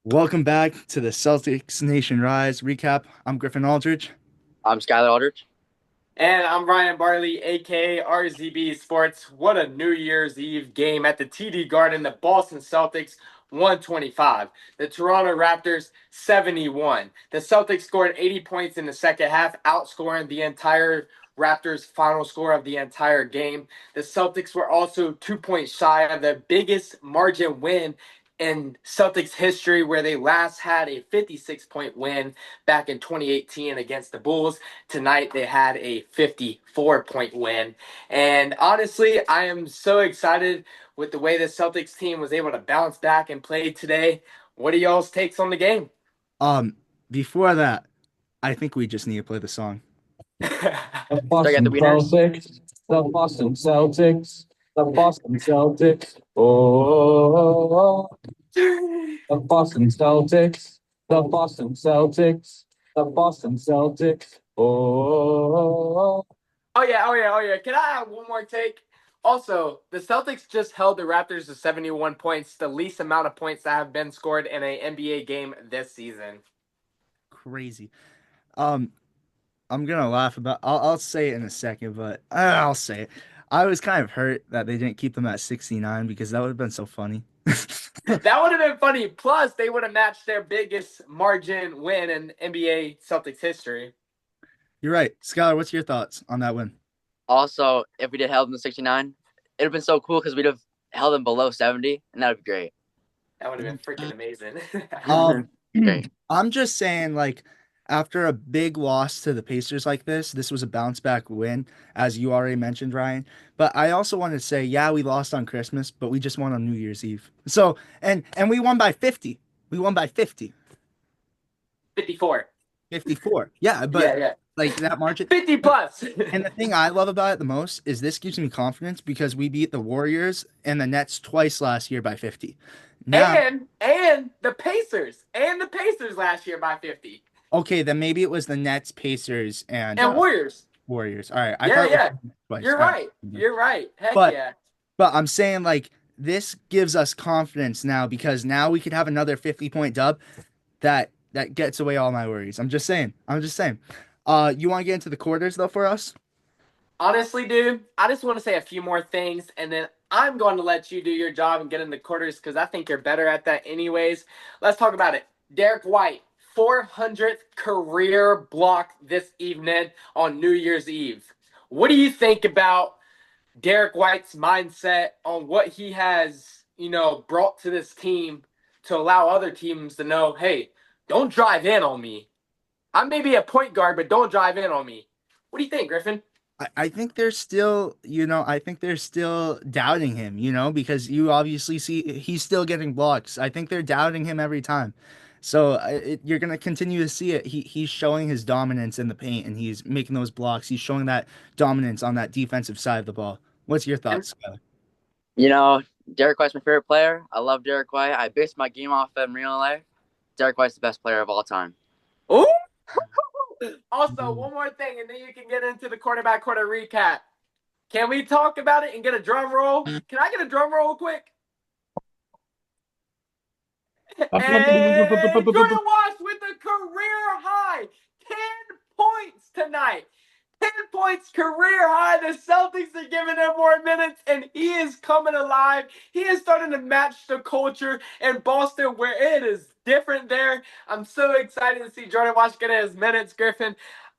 Welcome back to the Celtics Nation Rise recap. I'm Griffin Aldridge. I'm Skylar Aldridge. And I'm Ryan Barley, aka RZB Sports. What a New Year's Eve game at the TD Garden. The Boston Celtics 125. The Toronto Raptors 71. The Celtics scored 80 points in the second half, outscoring the entire Raptors' final score of the entire game. The Celtics were also 2 points shy of the biggest margin win in Celtics history, where they last had a 56-point win back in 2018 against the Bulls. Tonight they had a 54-point win. And honestly, I am so excited with the way the Celtics team was able to bounce back and play today. What are y'all's takes on the game? Um, Before that, I think we just need to play the song. The Do I get the Boston winners? Celtics, the Boston Celtics, the Boston Celtics. Oh, the Boston Celtics, the Boston Celtics, the Boston Celtics. Oh, Oh yeah. Can I have one more take? Also, the Celtics just held the Raptors to 71 points, the least amount of points that have been scored in an NBA game this season. Crazy. Um, I'm gonna laugh about. I'll say it in a second, but I'll say it. I was kind of hurt that they didn't keep them at 69 because that would have been so funny. That would have been funny. Plus, they would have matched their biggest margin win in NBA Celtics history. You're right, Skylar. What's your thoughts on that win? Also, if we did held them to 69, it'd have been so cool because we'd have held them below 70, and that'd be great. That would have been freaking amazing. Um, Great. I'm just saying, like, after a big loss to the Pacers like this was a bounce back win, as you already mentioned, Ryan. But I also want to say, yeah, we lost on Christmas, but we just won on New Year's Eve. So, and we won by 50. We won by 50. 54. 54. Yeah, Yeah, but yeah. like that margin. 50 plus. And the thing I love about it the most is this gives me confidence because we beat the Warriors and the Nets twice last year by 50. Now, and the Pacers last year by 50. okay, then maybe it was the Nets, Pacers, and And Warriors. Warriors. All right, I Yeah, thought it yeah. was twice. You're All right. right. You're right. Heck But yeah. but I'm saying like this gives us confidence now because now we could have another 50-point dub that gets away all my worries. I'm just saying. I'm just saying. You want to get into the quarters though for us? Honestly, dude, I just want to say a few more things, and then I'm going to let you do your job and get in the quarters because I think you're better at that anyways. Let's talk about it. Derek White, 400th career block this evening on New Year's Eve. What do you think about Derek White's mindset on what he has, brought to this team to allow other teams to know, hey, don't drive in on me. I may be a point guard, but don't drive in on me. What do you think, Griffin? I think they're still, I think they're still doubting him, because you obviously see he's still getting blocks. I think they're doubting him every time. So you're gonna continue to see it. He's showing his dominance in the paint and he's making those blocks. He's showing that dominance on that defensive side of the ball. What's your And thoughts, Skylar? You know, Derek White's my favorite player. I love Derek White. I based my game off of him in real life. Derek White's the best player of all time. oh, also one more thing, and then you can get into the quarter by quarter recap. Can we talk about it and get a drum roll? Can I get a drum roll quick? And Jordan Wash with a career high 10 points tonight. 10 points career high. The Celtics are giving him more minutes, and he is coming alive. He is starting to match the culture in Boston where it is different there. I'm so excited to see Jordan Wash get his minutes, Griffin.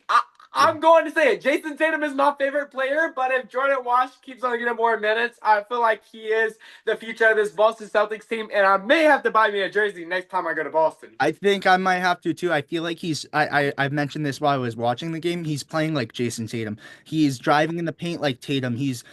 I, I'm going to say it. Jason Tatum is my favorite player, but if Jordan Wash keeps on getting more minutes, I feel like he is the future of this Boston Celtics team, and I may have to buy me a jersey next time I go to Boston. I think I might have to too. I feel like I've mentioned this while I was watching the game. He's playing like Jason Tatum. He's driving in the paint like Tatum. He's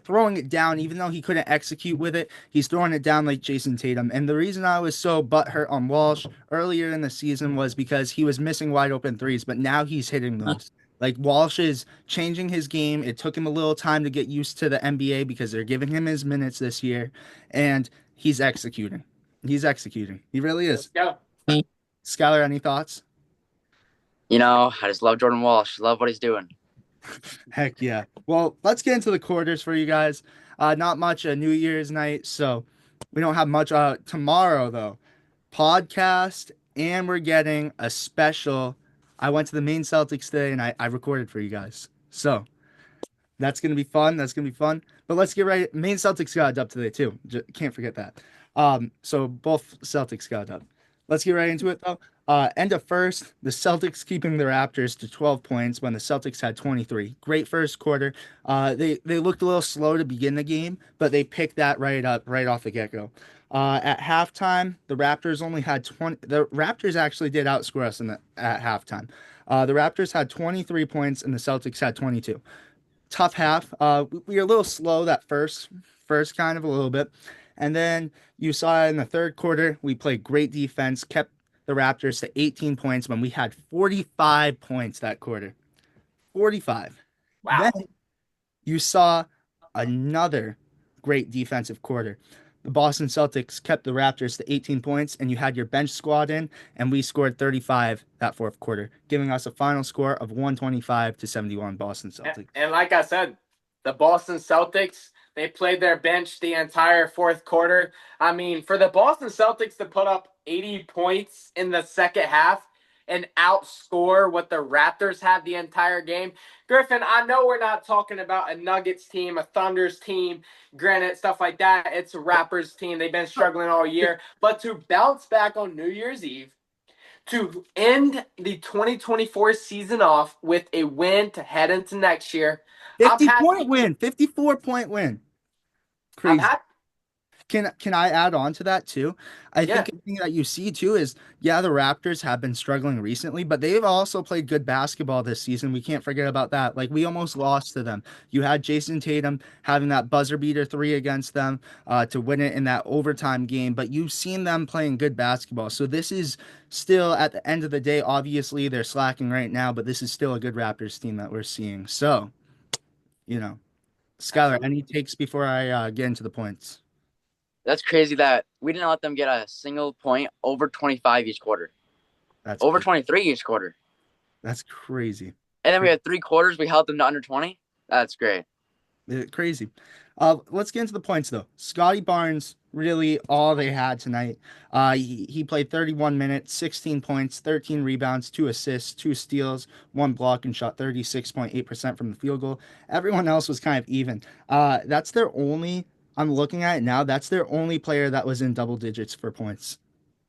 throwing it down even though he couldn't execute with it. He's throwing it down like Jason Tatum. And the reason I was so butthurt on Walsh earlier in the season was because he was missing wide open threes, but now he's hitting those. Like Walsh is changing his game. It took him a little time to get used to the NBA because they're giving him his minutes this year, and he's executing. He's executing. He really Let's is. go. Skylar, any thoughts? I just love Jordan Walsh. Love what he's doing. Heck yeah. Well, let's get into the quarters for you guys. Not much New Year's night, so we don't have much tomorrow though. podcast, and we're getting a special. I went to the main Celtics today and I recorded for you guys. So that's gonna be fun. That's gonna be fun. But let's get right. Main Celtics got a dub today too. Can't forget that. So both Celtics got a dub. Let's get right into it though. End of first, the Celtics keeping the Raptors to 12 points when the Celtics had 23. Great first quarter. They looked a little slow to begin the game, but they picked that right up right off the get-go. At halftime, the Raptors only had 20. The Raptors actually did outscore us at halftime. The Raptors had 23 points and the Celtics had 22. Tough half. We were a little slow that first kind of a little bit, and then you saw in the third quarter we played great defense, kept the Raptors to 18 points when we had 45 points that quarter. 45. Then Wow. you saw another great defensive quarter. The Boston Celtics kept the Raptors to 18 points, and you had your bench squad in, and we scored 35 that fourth quarter, giving us a final score of 125 to 71 Boston Celtics. And like I said, the Boston Celtics, they played their bench the entire fourth quarter. I mean, for the Boston Celtics to put up 80 points in the second half and outscore what the Raptors had the entire game. Griffin, I know we're not talking about a Nuggets team, a Thunders team, granted, stuff like that. It's a Raptors team. They've been struggling all year. But to bounce back on New Year's Eve, to end the 2024 season off with a win to head into next year. 50-point win, 54-point win. I'm Crazy. happy. Can I add on to that too? I Yeah. think a thing that you see too is, yeah, the Raptors have been struggling recently, but they've also played good basketball this season. We can't forget about that. Like we almost lost to them. You had Jason Tatum having that buzzer beater three against them to win it in that overtime game, but you've seen them playing good basketball. So this is still at the end of the day, obviously they're slacking right now, but this is still a good Raptors team that we're seeing. So, you know, Skylar, any Absolutely. takes before I get into the points? That's crazy that we didn't let them get a single point over 25 each quarter, That's over crazy. 23 each quarter. That's crazy. And then we had 3 quarters. We held them to under 20. That's great. Crazy. Let's get into the points though. Scotty Barnes, really all they had tonight. He played 31 minutes, 16 points, 13 rebounds, 2 assists, 2 steals, 1 block, and shot 36.8% from the field goal. Everyone else was kind of even. That's their only. I'm looking at it now. That's their only player that was in double digits for points.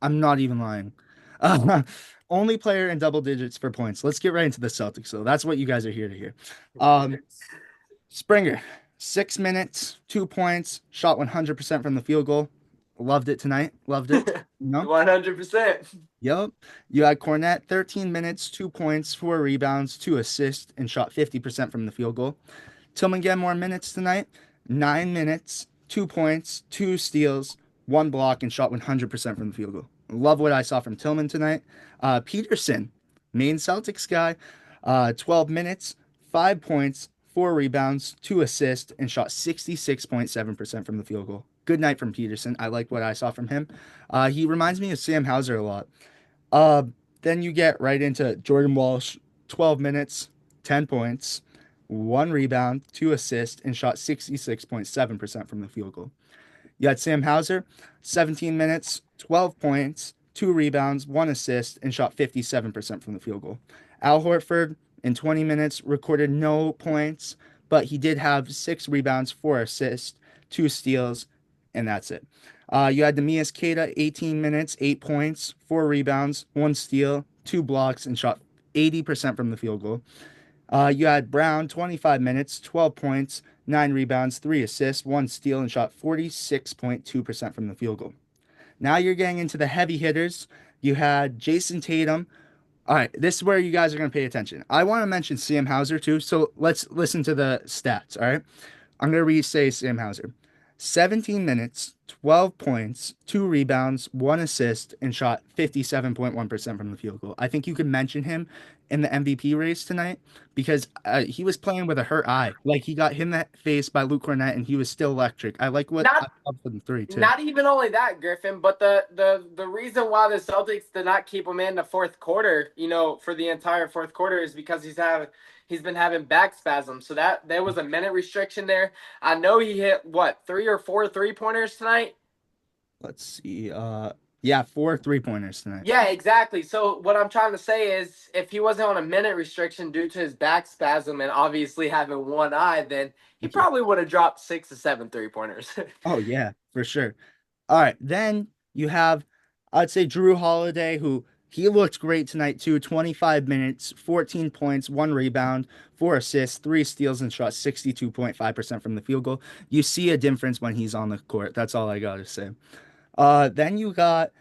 I'm not even lying. Uh, Only player in double digits for points. Let's get right into the Celtics. So that's what you guys are here to hear. Springer, 6 minutes, 2 points, shot 100% from the field goal. Loved it tonight. Loved it. You know? 100%. Yep. You had Cornette, 13 minutes, 2 points, 4 rebounds, 2 assists, and shot 50% from the field goal. Tillman get more minutes tonight. 9 minutes, 2 points, 2 steals, 1 block, and shot 100% from the field goal. Love what I saw from Tillman tonight. Peterson, main Celtics guy, 12 minutes, 5 points, 4 rebounds, 2 assists, and shot 66.7% from the field goal. Good night from Peterson. I like what I saw from him. He reminds me of Sam Hauser a lot. Uh, then you get right into Jordan Walsh, 12 minutes, 10 points, 1 rebound, 2 assists, and shot 66.7% from the field goal. You had Sam Hauser, 17 minutes, 12 points, 2 rebounds, 1 assist, and shot 57% from the field goal. Al Horford, in 20 minutes, recorded no points, but he did have 6 rebounds, 4 assists, 2 steals, and that's it. You had Demias Queta, 18 minutes, 8 points, 4 rebounds, 1 steal, 2 blocks, and shot 80% from the field goal. You had Brown, 25 minutes, 12 points, 9 rebounds, 3 assists, 1 steal, and shot 46.2% from the field goal. Now you're getting into the heavy hitters. You had Jason Tatum. All right, this is where you guys are going to pay attention. I want to mention Sam Hauser too, so let's listen to the stats, all right? I'm going to re-say Sam Hauser. 17 minutes, 12 points, 2 rebounds, 1 assist, and shot 57.1% from the field goal. I think you could mention him in the MVP race tonight because he was playing with a hurt eye. Like he got hit in the face by Luke Cornett and he was still electric. I like what I Not saw from the three too. not even only that, Griffin, but the reason why the Celtics did not keep him in the fourth quarter, for the entire fourth quarter is because he's been having back spasms. So that there was a minute restriction there. I know he hit what, 3 or 4 3-pointers tonight? Let's see. Yeah, 4 3-pointers tonight. Yeah, exactly. So what I'm trying to say is, if he wasn't on a minute restriction due to his back spasm and obviously having one eye, then he probably would have dropped 6 to 7 3-pointers. Oh yeah, for sure. All right, then you have, I'd say Drew Holiday, who he looked great tonight too. 25 minutes, 14 points, 1 rebound, 4 assists, 3 steals, and shot 62.5% from the field goal. You see a difference when he's on the court. That's all I gotta say. Then you got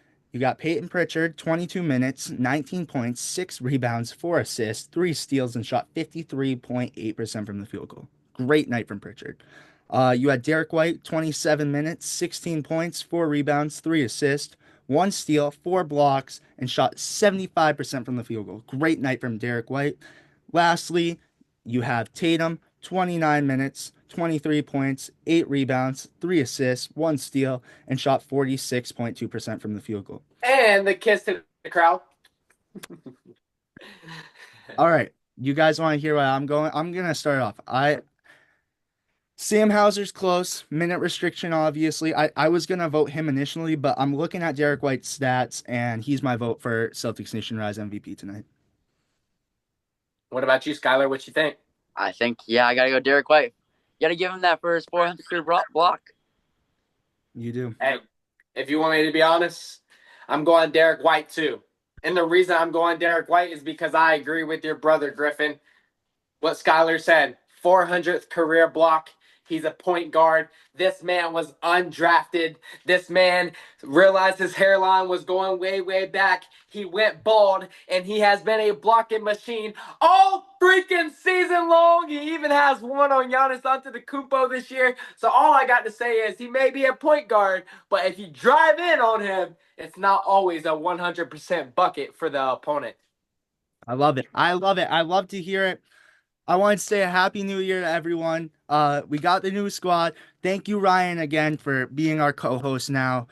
Peyton Pritchard, 22 minutes, 19 points, 6 rebounds, 4 assists, 3 steals, and shot 53.8% from the field goal. Great night from Pritchard. You had Derek White, 27 minutes, 16 points, 4 rebounds, 3 assists, 1 steal, 4 blocks, and shot 75% from the field goal. Great night from Derek White. Lastly, you have Tatum, 29 minutes, 23 points, 8 rebounds, 3 assists, 1 steal, and shot 46.2% from the field goal. And the kiss to the crowd. All right, you guys want to hear where I'm going? I'm gonna start off. Sam Hauser's close, minute restriction, obviously. I was gonna vote him initially, but I'm looking at Derek White's stats, and he's my vote for Celtics Nation Rise MVP tonight. What about you, Skylar? What you think? I think, I got to go Derek White. You got to give him that for his 400th career block. You do. Hey, if you want me to be honest, I'm going Derek White too. And the reason I'm going Derek White is because I agree with your brother, Griffin. What Skylar said, 400th career block. He's a point guard. This man was undrafted. This man realized his hairline was going way, way back. He went bald, and he has been a blocking machine all freaking season long. He even has one on Giannis Antetokounmpo this year. So all I got to say is he may be a point guard, but if you drive in on him, it's not always a 100% bucket for the opponent. I love it. I love it. I love to hear it. I want to say a happy new year to everyone. We got the new squad. Thank you, Ryan, again for being our co-host now.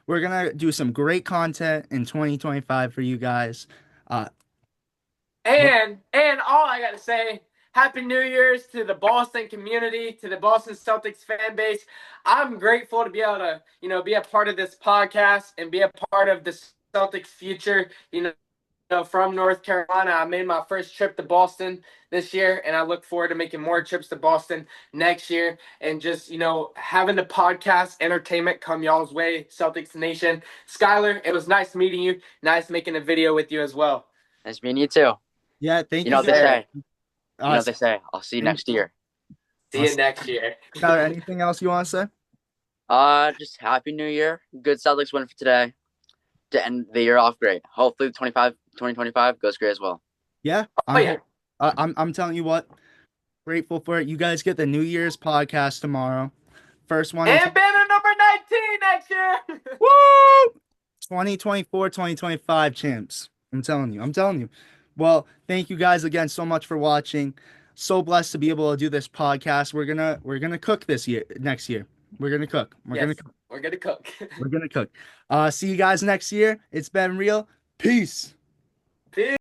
We're gonna do some great content in 2025 for you guys. And all I gotta say, Happy New Year's to the Boston community, to the Boston Celtics fan base. I'm grateful to be able to, be a part of this podcast and be a part of the Celtics future. From North Carolina, I made my first trip to Boston this year, and I look forward to making more trips to Boston next year. And just, having the podcast entertainment come y'all's way, Celtics Nation. Skylar, it was nice meeting you. Nice making a video with you as well. Nice meeting you too. Yeah, thank You know you. what they say. Uh, I'll see you next year. See you next year. Tyler, anything else you want to say? Just Happy New Year. Good Celtics win for today. To end the year off great. Hopefully 2025 goes great as well. Yeah. I'm telling you what, grateful for it. You guys get the New Year's podcast tomorrow. First one. And banner number 19 next year. Woo! 2024, 2025 champs. I'm telling you. Well, thank you guys again so much for watching. So blessed to be able to do this podcast. We're gonna cook next year. We're gonna cook. We're gonna cook. We're gonna cook. See you guys next year. It's been real. Peace. Peace.